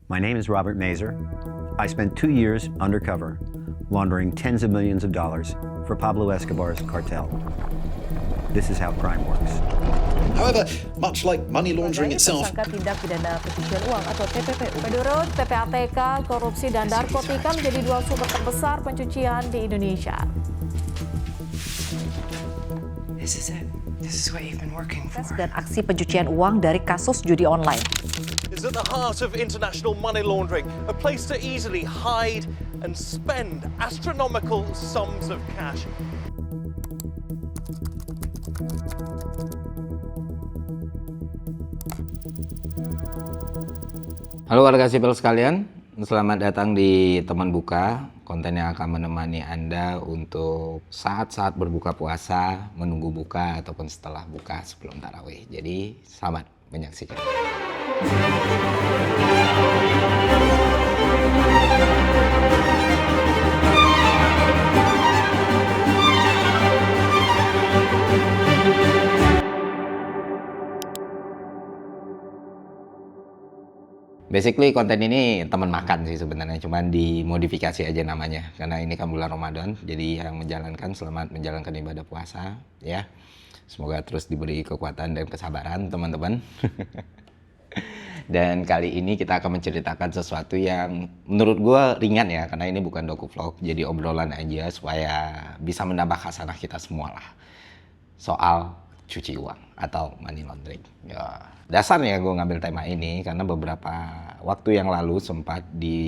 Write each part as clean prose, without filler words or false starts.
My name is Robert Mazer. I spent 2 years undercover, laundering tens of millions of dollars for Pablo Escobar's cartel. This is how crime works. However, much like money laundering itself, Tersangka tindak pidana pencucian uang atau TPPU. Menurut PPATK, korupsi dan narkotika menjadi dua sumber terbesar pencucian di Indonesia. This is it. This is what you've been working for. Dan aksi pencucian uang dari kasus judi online. Is at the heart of international money laundering, a place to easily hide and spend astronomical sums of cash. Halo warga sipil sekalian, selamat datang di Teman Buka, konten yang akan menemani Anda untuk saat-saat berbuka puasa, menunggu buka, ataupun setelah buka sebelum tarawih. Jadi, selamat menyaksikan. Basically konten ini teman makan sih sebenarnya, cuman dimodifikasi aja namanya karena ini kan bulan Ramadan, jadi yang menjalankan selamat menjalankan ibadah puasa ya. Semoga terus diberi kekuatan dan kesabaran teman-teman. Dan kali ini kita akan menceritakan sesuatu yang menurut gue ringan ya, karena ini bukan doku vlog, jadi obrolan aja supaya bisa menambah khasanah kita semua lah soal cuci uang atau money laundering. Ya, dasarnya gue ngambil tema ini karena beberapa waktu yang lalu sempat di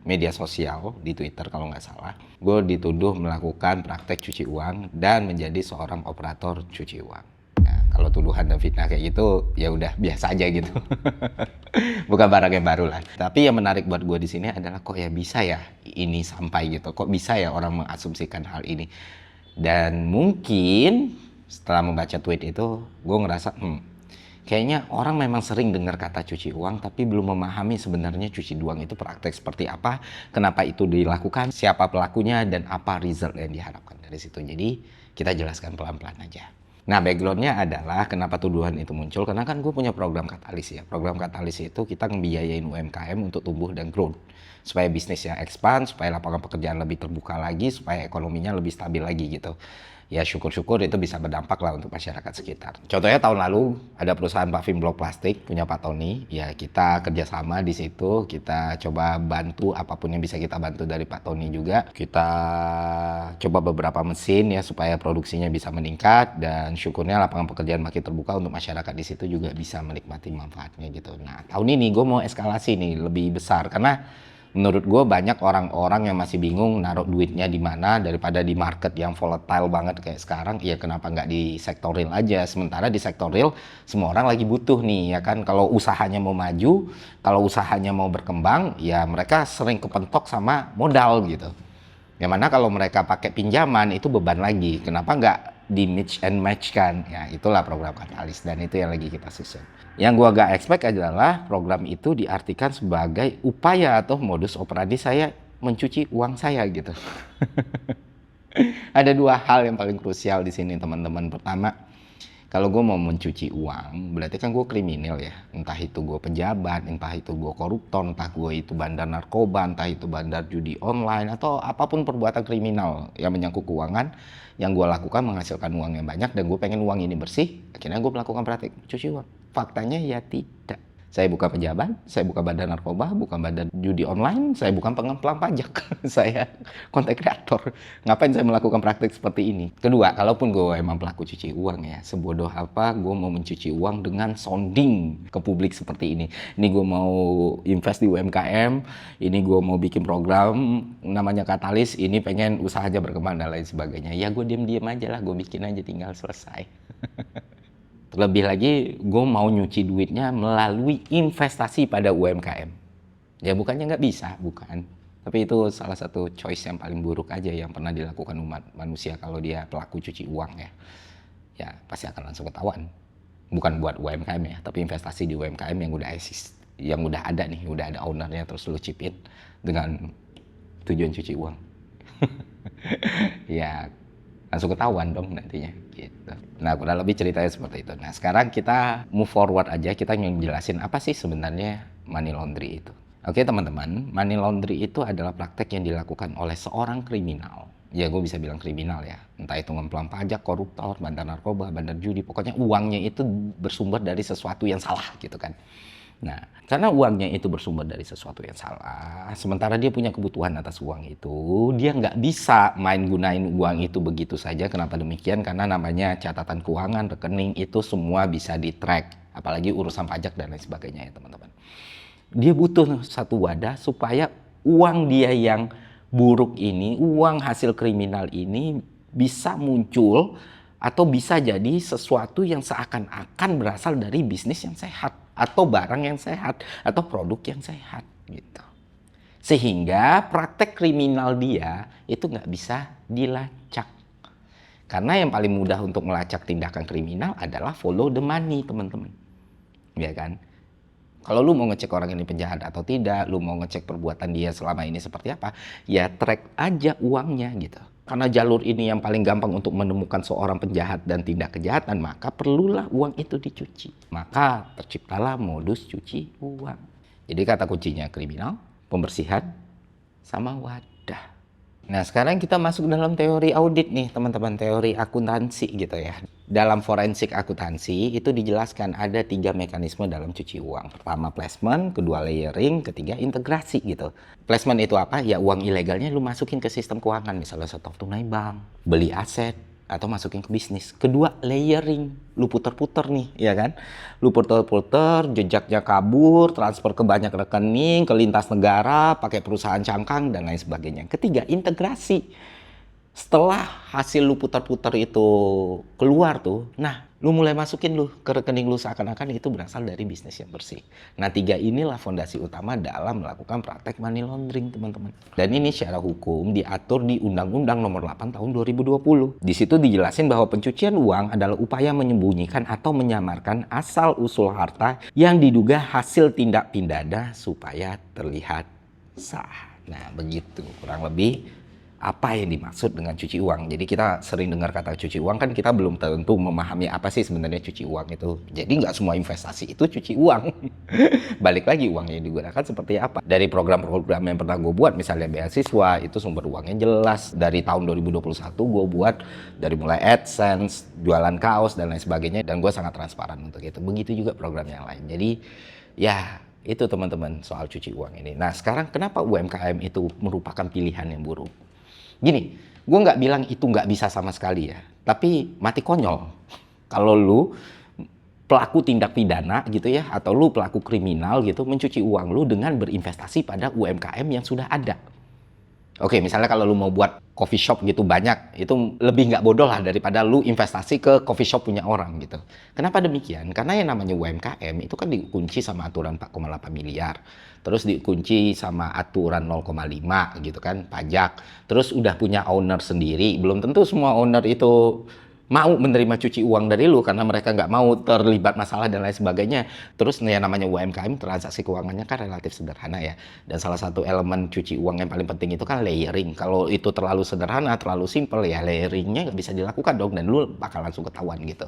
media sosial, di Twitter kalau nggak salah, gue dituduh melakukan praktek cuci uang dan menjadi seorang operator cuci uang. Nah, kalau tuduhan dan fitnah kayak gitu, ya udah biasa aja gitu. Bukan barang yang baru lah. Tapi yang menarik buat gue di sini adalah kok ya bisa ya ini sampai gitu. Kok bisa ya orang mengasumsikan hal ini. Dan mungkin setelah membaca tweet itu, gue ngerasa, kayaknya orang memang sering dengar kata cuci uang, tapi belum memahami sebenarnya cuci uang itu praktek seperti apa, kenapa itu dilakukan, siapa pelakunya, dan apa result yang diharapkan dari situ. Jadi kita jelaskan pelan-pelan aja. Nah, backgroundnya adalah kenapa tuduhan itu muncul, karena kan gue punya program Katalis ya. Program Katalis itu kita ngebiayain UMKM untuk tumbuh dan growth. Supaya bisnisnya expand, supaya lapangan pekerjaan lebih terbuka lagi, supaya ekonominya lebih stabil lagi gitu. Ya syukur-syukur itu bisa berdampak lah untuk masyarakat sekitar. Contohnya tahun lalu ada perusahaan paving blok plastik punya Pak Tony. Ya kita kerjasama di situ, kita coba bantu apapun yang bisa kita bantu dari Pak Tony juga. Kita coba beberapa mesin ya supaya produksinya bisa meningkat dan syukurnya lapangan pekerjaan makin terbuka untuk masyarakat di situ juga bisa menikmati manfaatnya gitu. Nah tahun ini gue mau eskalasi nih lebih besar karena menurut gue banyak orang-orang yang masih bingung naruh duitnya di mana daripada di market yang volatile banget kayak sekarang. Ya kenapa nggak di sektor real aja? Sementara di sektor real semua orang lagi butuh nih ya kan. Kalau usahanya mau maju, kalau usahanya mau berkembang, ya mereka sering kepentok sama modal gitu. Yang mana kalau mereka pakai pinjaman itu beban lagi. Kenapa nggak di mix and match kan? Ya itulah program Katalis dan itu yang lagi kita susun. Yang gua gak expect adalah program itu diartikan sebagai upaya atau modus operandi saya mencuci uang saya gitu. Ada dua hal yang paling krusial di sini teman-teman. Pertama, kalau gue mau mencuci uang, berarti kan gue kriminal ya. Entah itu gue pejabat, entah itu gue koruptor, entah gue itu bandar narkoba, entah itu bandar judi online, atau apapun perbuatan kriminal yang menyangkut keuangan yang gue lakukan menghasilkan uang yang banyak dan gue pengen uang ini bersih, akhirnya gue melakukan praktik cuci uang. Faktanya ya tidak. Saya bukan pejabat, saya bukan bandar narkoba, bukan bandar judi online, saya bukan pengemplang pajak, saya content creator. Ngapain saya melakukan praktik seperti ini? Kedua, kalaupun gue emang pelaku cuci uang ya, sebodoh apa gue mau mencuci uang dengan sounding ke publik seperti ini. Ini gue mau invest di UMKM, ini gue mau bikin program namanya Katalis, ini pengen usahanya berkembang dan lain sebagainya. Ya gue diem-diem aja lah, gue bikin aja tinggal selesai. Terlebih lagi, gue mau nyuci duitnya melalui investasi pada UMKM. Ya bukannya nggak bisa, bukan. Tapi itu salah satu choice yang paling buruk aja yang pernah dilakukan umat manusia kalau dia pelaku cuci uang ya. Ya pasti akan langsung ketahuan. Bukan buat UMKM ya, tapi investasi di UMKM yang udah eksis, yang udah ada nih, udah ada ownernya terus lu chip in dengan tujuan cuci uang. Ya langsung ketahuan dong nantinya gitu. Nah kurang lebih ceritanya seperti itu. Nah sekarang kita move forward aja, kita ingin jelasin apa sih sebenarnya money laundry itu. Oke teman-teman, money laundry itu adalah praktek yang dilakukan oleh seorang kriminal. Ya gue bisa bilang kriminal ya. Entah itu ngemplang pajak, koruptor, bandar narkoba, bandar judi. Pokoknya uangnya itu bersumber dari sesuatu yang salah gitu kan. Nah, karena uangnya itu bersumber dari sesuatu yang salah, sementara dia punya kebutuhan atas uang itu, dia nggak bisa main gunain uang itu begitu saja. Kenapa demikian? Karena namanya catatan keuangan, rekening itu semua bisa di-track. Apalagi urusan pajak dan lain sebagainya ya teman-teman. Dia butuh satu wadah supaya uang dia yang buruk ini, uang hasil kriminal ini bisa muncul atau bisa jadi sesuatu yang seakan-akan berasal dari bisnis yang sehat atau barang yang sehat atau produk yang sehat gitu. Sehingga praktek kriminal dia itu nggak bisa dilacak. Karena yang paling mudah untuk melacak tindakan kriminal adalah follow the money teman-teman. Ya kan? Kalau lu mau ngecek orang ini penjahat atau tidak, lu mau ngecek perbuatan dia selama ini seperti apa, ya track aja uangnya gitu. Karena jalur ini yang paling gampang untuk menemukan seorang penjahat dan tindak kejahatan, maka perlulah uang itu dicuci. Maka terciptalah modus cuci uang. Jadi kata kuncinya kriminal, pembersihan, sama wadah. Nah sekarang kita masuk dalam teori audit nih teman-teman, teori akuntansi gitu ya. Dalam forensik akuntansi itu dijelaskan ada 3 mekanisme dalam cuci uang. Pertama placement, kedua layering, ketiga integrasi gitu. Placement itu apa? Ya uang ilegalnya lu masukin ke sistem keuangan, misalnya stok tunai bank, beli aset, atau masukin ke bisnis. Kedua layering, lu puter-puter nih ya kan. Lu puter-puter, jejaknya kabur, transfer ke banyak rekening, ke lintas negara, pakai perusahaan cangkang dan lain sebagainya. Ketiga integrasi. Setelah hasil lu putar-putar itu keluar tuh, nah lu mulai masukin lu ke rekening lu seakan-akan itu berasal dari bisnis yang bersih. Nah 3 inilah fondasi utama dalam melakukan praktek money laundering teman-teman. Dan ini secara hukum diatur di Undang-Undang Nomor 8 Tahun 2020. Di situ dijelasin bahwa pencucian uang adalah upaya menyembunyikan atau menyamarkan asal-usul harta yang diduga hasil tindak pidana supaya terlihat sah. Nah begitu kurang lebih apa yang dimaksud dengan cuci uang. Jadi kita sering dengar kata cuci uang, kan kita belum tentu memahami apa sih sebenarnya cuci uang itu. Jadi nggak semua investasi itu cuci uang. Balik lagi uangnya yang digunakan seperti apa. Dari program-program yang pernah gue buat, misalnya beasiswa, itu sumber uangnya jelas. Dari tahun 2021 gue buat dari mulai AdSense, jualan kaos dan lain sebagainya. Dan gue sangat transparan untuk itu. Begitu juga program yang lain. Jadi ya itu teman-teman soal cuci uang ini. Nah sekarang kenapa UMKM itu merupakan pilihan yang buruk? Gini, gue nggak bilang itu nggak bisa sama sekali ya, tapi mati konyol. Kalau lu pelaku tindak pidana gitu ya, atau lu pelaku kriminal gitu, mencuci uang lu dengan berinvestasi pada UMKM yang sudah ada. Oke, misalnya kalau lu mau buat coffee shop gitu banyak, itu lebih nggak bodoh lah daripada lu investasi ke coffee shop punya orang gitu. Kenapa demikian? Karena yang namanya UMKM itu kan dikunci sama aturan 4,8 miliar. Terus dikunci sama aturan 0,5 gitu kan, pajak. Terus udah punya owner sendiri. Belum tentu semua owner itu mau menerima cuci uang dari lu karena mereka nggak mau terlibat masalah dan lain sebagainya. Terus yang namanya UMKM, transaksi keuangannya kan relatif sederhana ya. Dan salah satu elemen cuci uang yang paling penting itu kan layering. Kalau itu terlalu sederhana, terlalu simple ya layeringnya nggak bisa dilakukan dong dan lu bakal langsung ketahuan gitu.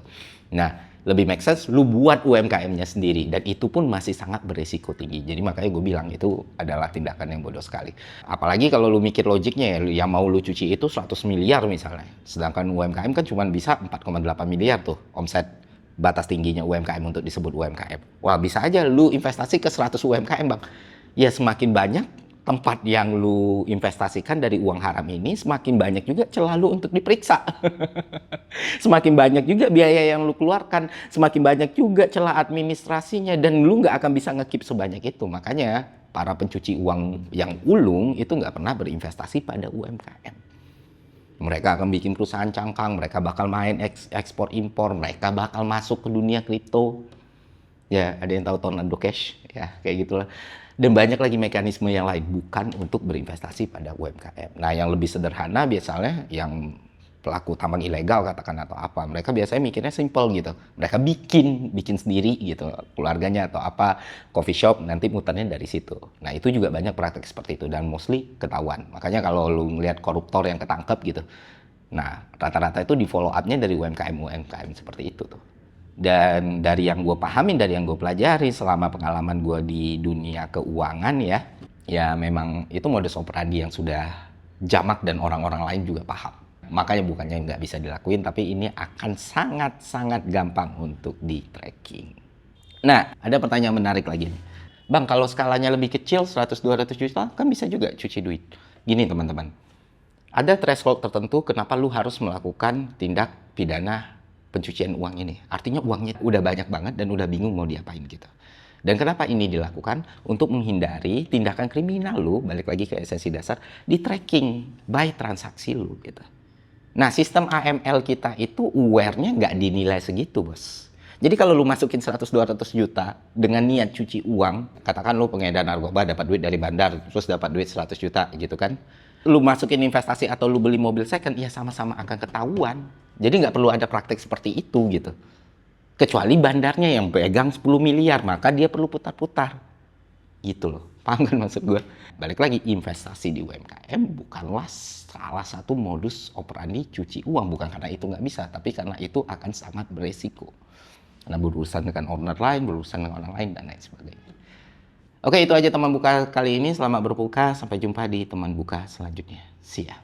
Nah lebih make sense lu buat UMKM-nya sendiri dan itu pun masih sangat beresiko tinggi. Jadi makanya gue bilang itu adalah tindakan yang bodoh sekali. Apalagi kalau lu mikir logiknya ya, yang mau lu cuci itu 100 miliar misalnya. Sedangkan UMKM kan cuma bisa 4,8 miliar tuh omset batas tingginya UMKM untuk disebut UMKM. Wah bisa aja lu investasi ke 100 UMKM bang. Ya semakin banyak tempat yang lu investasikan dari uang haram ini, semakin banyak juga celah lu untuk diperiksa. Semakin banyak juga biaya yang lu keluarkan, semakin banyak juga celah administrasinya, dan lu nggak akan bisa nge-keep sebanyak itu. Makanya para pencuci uang yang ulung itu nggak pernah berinvestasi pada UMKM. Mereka akan bikin perusahaan cangkang, mereka bakal main ekspor impor, mereka bakal masuk ke dunia kripto. Ya, ada yang tahu Tornado Cash, ya kayak gitulah. Dan banyak lagi mekanisme yang lain, bukan untuk berinvestasi pada UMKM. Nah, yang lebih sederhana biasanya yang pelaku tambang ilegal katakan atau apa, mereka biasanya mikirnya simple gitu. Mereka bikin sendiri gitu, keluarganya atau apa, coffee shop, nanti muternya dari situ. Nah, itu juga banyak praktek seperti itu dan mostly ketahuan. Makanya kalau lu ngelihat koruptor yang ketangkep gitu, nah rata-rata itu di follow up-nya dari UMKM seperti itu tuh. Dan dari yang gue pahamin, dari yang gue pelajari selama pengalaman gue di dunia keuangan ya memang itu modus operandi yang sudah jamak dan orang-orang lain juga paham. Makanya bukannya nggak bisa dilakuin, tapi ini akan sangat-sangat gampang untuk di-tracking. Nah, ada pertanyaan menarik lagi nih. Bang, kalau skalanya lebih kecil, 100-200 juta, kan bisa juga cuci duit. Gini teman-teman, ada threshold tertentu kenapa lu harus melakukan tindak pidana pencucian uang ini. Artinya uangnya udah banyak banget dan udah bingung mau diapain gitu. Dan kenapa ini dilakukan? Untuk menghindari tindakan kriminal lu, balik lagi ke esensi dasar, di tracking by transaksi lu gitu. Nah, sistem AML kita itu aware-nya nggak dinilai segitu, bos. Jadi kalau lu masukin 100-200 juta dengan niat cuci uang, katakan lu pengedar narkoba dapat duit dari bandar, terus dapat duit 100 juta gitu kan. Lu masukin investasi atau lu beli mobil second, ya sama-sama akan ketahuan. Jadi nggak perlu ada praktek seperti itu gitu. Kecuali bandarnya yang pegang 10 miliar, maka dia perlu putar-putar. Gitu loh. Paham kan maksud gue? Balik lagi, investasi di UMKM bukanlah salah satu modus operandi cuci uang. Bukan karena itu nggak bisa, tapi karena itu akan sangat beresiko. Karena berurusan dengan owner lain, berurusan dengan orang lain, dan lain sebagainya. Oke, itu aja teman buka kali ini. Selamat berbuka. Sampai jumpa di teman buka selanjutnya. See ya.